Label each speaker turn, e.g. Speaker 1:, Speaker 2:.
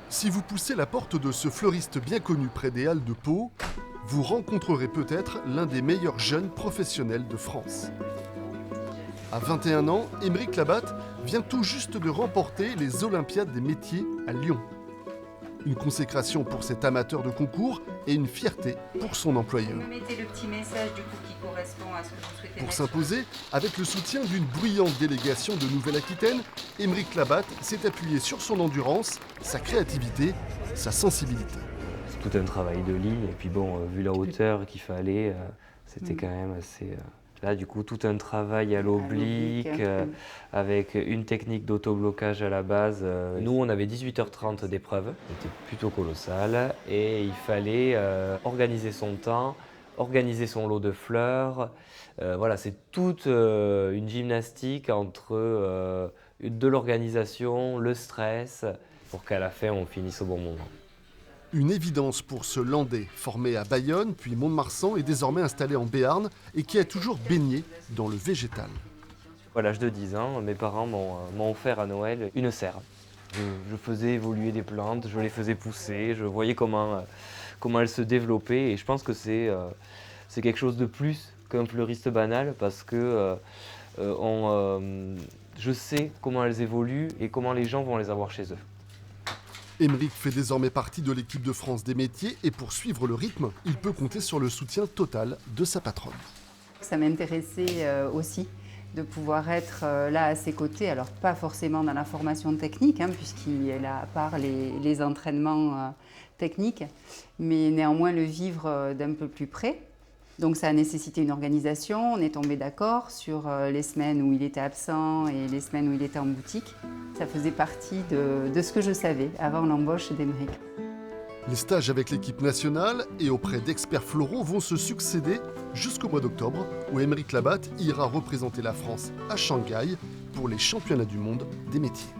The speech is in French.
Speaker 1: Si vous poussez la porte de ce fleuriste bien connu près des Halles de Pau, vous rencontrerez peut-être l'un des meilleurs jeunes professionnels de France. À 21 ans, Aymeric Labatte vient tout juste de remporter les Olympiades des métiers à Lyon. Une consécration pour cet amateur de concours et une fierté pour son employeur.
Speaker 2: Vous mettez le petit message du coup qui correspond à ce que vous souhaitez
Speaker 1: Pour
Speaker 2: mettre.
Speaker 1: s'imposer, avec le soutien d'une bruyante délégation de Nouvelle-Aquitaine, Aymeric Labatte s'est appuyé sur son endurance, sa créativité, sa sensibilité.
Speaker 3: C'est tout un travail de ligne, et puis bon, vu la hauteur qu'il fallait, c'était quand même assez... Là, du coup, tout un travail à l'oblique, avec une technique d'autoblocage à la base. Nous, on avait 18h30 d'épreuve, c'était plutôt colossal, et il fallait organiser son temps, organiser son lot de fleurs. Voilà, c'est toute une gymnastique entre de l'organisation, le stress, pour qu'à la fin, on finisse au bon moment.
Speaker 1: Une évidence pour ce Landais, formé à Bayonne, puis Mont-de-Marsan et désormais installé en Béarn et qui a toujours baigné dans le végétal.
Speaker 3: À l'âge de 10 ans, mes parents m'ont offert à Noël une serre. Je faisais évoluer des plantes, je les faisais pousser, je voyais comment elles se développaient, et je pense que c'est quelque chose de plus qu'un fleuriste banal, parce que je sais comment elles évoluent et comment les gens vont les avoir chez eux.
Speaker 1: Aymeric fait désormais partie de l'équipe de France des métiers et pour suivre le rythme, il peut compter sur le soutien total de sa patronne.
Speaker 2: Ça m'intéressait aussi de pouvoir être là à ses côtés, alors pas forcément dans la formation technique, puisqu'il est là à part les entraînements techniques, mais néanmoins le vivre d'un peu plus près. Donc ça a nécessité une organisation, on est tombé d'accord sur les semaines où il était absent et les semaines où il était en boutique. Ça faisait partie de ce que je savais avant l'embauche d'Aymeric.
Speaker 1: Les stages avec l'équipe nationale et auprès d'experts floraux vont se succéder jusqu'au mois d'octobre où Aymeric Labatte ira représenter la France à Shanghai pour les championnats du monde des métiers.